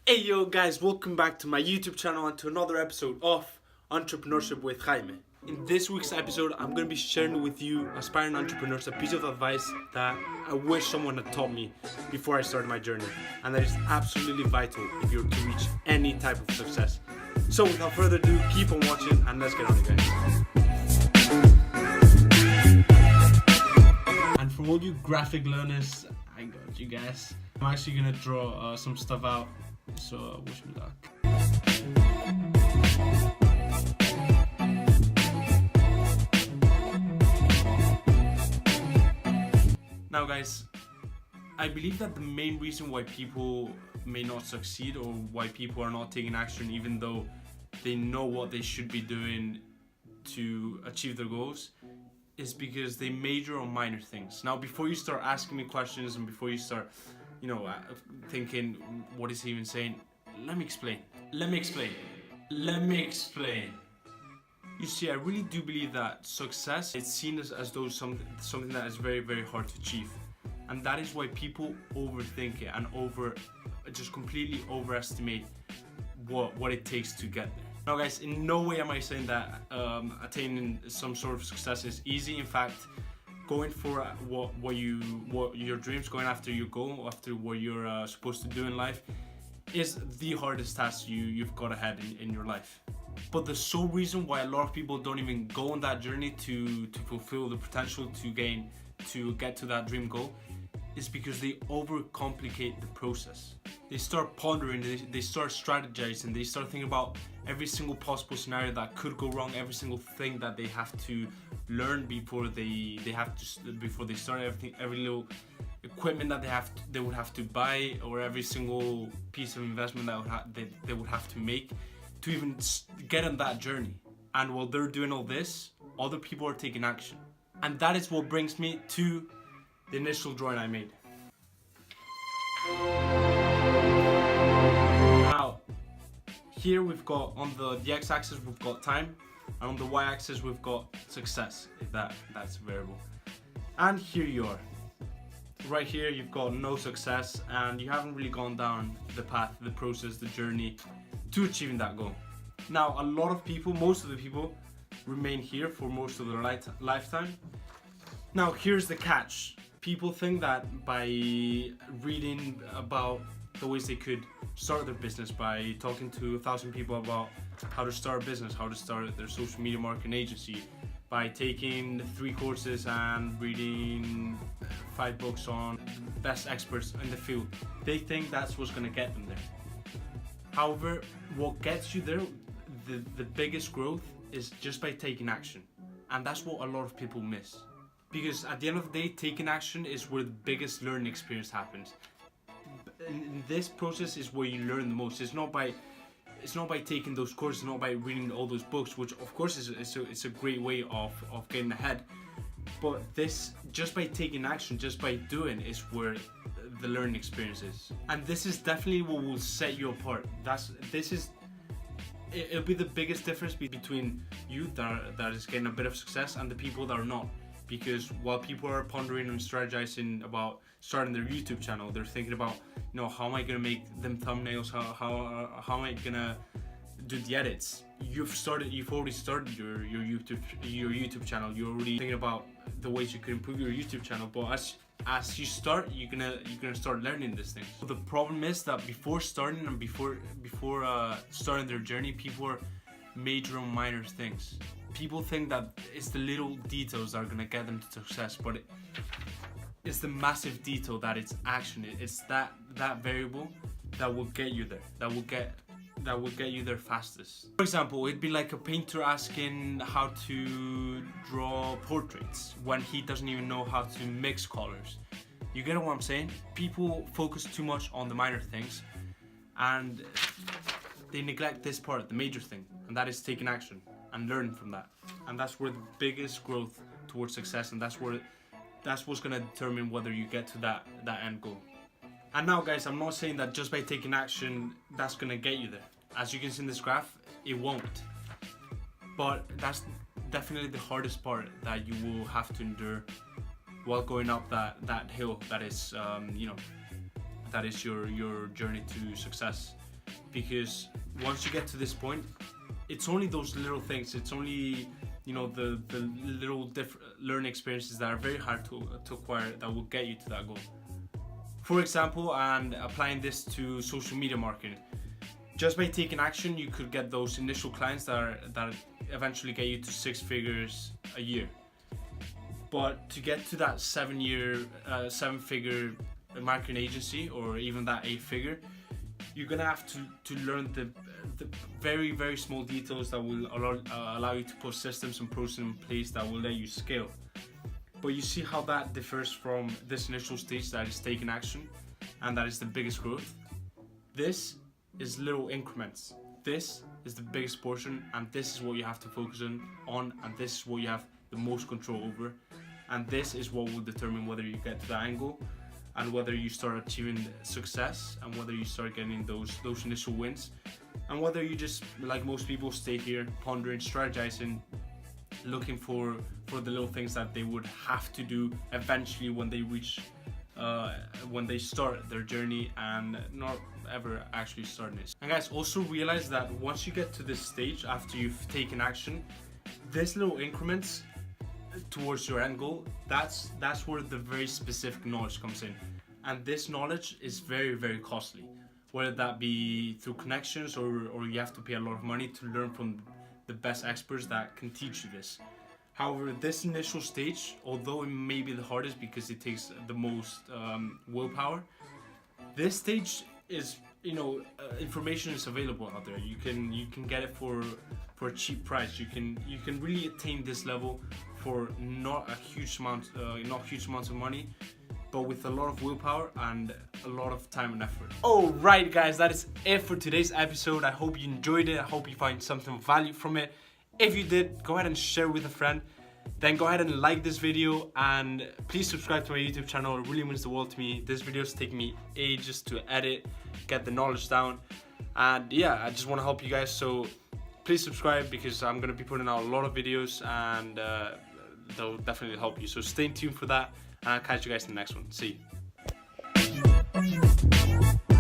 Hey yo guys, welcome back to my YouTube channel and to another episode of Entrepreneurship with Jaime. In this week's episode, I'm going to be sharing with you aspiring entrepreneurs a piece of advice that I wish someone had taught me before I started my journey, and that is absolutely vital if you're to reach any type of success. So without further ado, keep on watching and let's get on it, guys. And for all you graphic learners, I got you guys. I'm actually going to draw some stuff out. So wish me luck. Now guys, I believe that the main reason why people may not succeed or why people are not taking action even though they know what they should be doing to achieve their goals is because they major on minor things. Now before you start asking me questions and before you start thinking, what is he even saying? Let me explain. You see, I really do believe that success is seen as though something that is very, very hard to achieve. And that is why people overthink it and just completely overestimate what it takes to get there. Now guys, in no way am I saying that attaining some sort of success is easy. In fact, going for what your dreams, going after your goal, after what you're supposed to do in life, is the hardest task you've got ahead in your life. But the sole reason why a lot of people don't even go on that journey to fulfill the potential to get to that dream goal is because they overcomplicate the process. They start pondering, they start strategizing, they start thinking about every single possible scenario that could go wrong, every single thing that they have to learn before they start everything, every little equipment that they would have to buy, or every single piece of investment that they would have to make to even get on that journey. And while they're doing all this, other people are taking action. And that is what brings me to the initial drawing I made. Now, here we've got on the x-axis we've got time, and on the y-axis we've got success, if that's a variable. And here you are. Right here you've got no success and you haven't really gone down the path, the process, the journey to achieving that goal. Now, a lot of people, most of the people, remain here for most of their lifetime. Now, here's the catch. People think that by reading about the ways they could start their business, by talking to 1,000 people about how to start a business, how to start their social media marketing agency, by taking 3 courses and reading 5 books on best experts in the field, they think that's what's going to get them there. However, what gets you there, the biggest growth, is just by taking action. And that's what a lot of people miss. Because at the end of the day, taking action is where the biggest learning experience happens. In this process is where you learn the most. It's not by taking those courses, not by reading all those books, which of course is a great way of getting ahead. But this, just by taking action, just by doing, is where the learning experience is. And this is definitely what will set you apart. It'll be the biggest difference between you that is getting a bit of success and the people that are not. Because while people are pondering and strategizing about starting their YouTube channel, they're thinking about, how am I gonna make them thumbnails? How am I gonna do the edits? You've already started your YouTube channel. You're already thinking about the ways you could improve your YouTube channel. But as you start, you're gonna start learning these things. So the problem is that before starting and before starting their journey, people are major on minor things. People think that it's the little details that are gonna get them to success, but it's the massive detail that it's action. It's that variable that will get you there. That will get you there fastest. For example, it'd be like a painter asking how to draw portraits when he doesn't even know how to mix colors. You get what I'm saying? People focus too much on the minor things and they neglect this part, the major thing, and that is taking action and learn from that. And that's where the biggest growth towards success, and that's what's gonna determine whether you get to that end goal. And now guys, I'm not saying that just by taking action that's gonna get you there. As you can see in this graph, it won't. But that's definitely the hardest part that you will have to endure while going up that hill that is that is your journey to success. because once you get to this point, it's only those little things, it's only, you know, the little learning experiences that are very hard to acquire that will get you to that goal. For example, and applying this to social media marketing, just by taking action, you could get those initial clients that eventually get you to 6 figures a year. But to get to that 7-figure marketing agency, or even that 8-figure, you're gonna have to learn the very, very small details that will allow you to put systems and processes in place that will let you scale. But you see how that differs from this initial stage that is taking action, and that is the biggest growth. This is little increments. This is the biggest portion, and this is what you have to focus on, and this is what you have the most control over, and this is what will determine whether you get to that angle, and whether you start achieving success, and whether you start getting those initial wins, and whether you just, like most people, stay here pondering, strategizing, looking for the little things that they would have to do eventually when they reach when they start their journey, and not ever actually starting it. And guys, also realize that once you get to this stage, after you've taken action, these little increments towards your end goal, that's where the very specific knowledge comes in. And this knowledge is very, very costly, whether that be through connections, or you have to pay a lot of money to learn from the best experts that can teach you this. However, this initial stage, although it may be the hardest because it takes the most willpower, this stage is, you know, information is available out there. You can get it for a cheap price. You can really attain this level for not huge amounts of money, but with a lot of willpower and a lot of time and effort. Alright guys, that is it for today's episode. I hope you enjoyed it. I hope you find something of value from it. If you did, go ahead and share with a friend. Then go ahead and like this video, and please subscribe to my YouTube channel. It really means the world to me. This video's taking me ages to edit, get the knowledge down, and yeah, I just want to help you guys, so please subscribe, because I'm going to be putting out a lot of videos, and they'll definitely help you. So stay tuned for that, and I'll catch you guys in the next one. See you.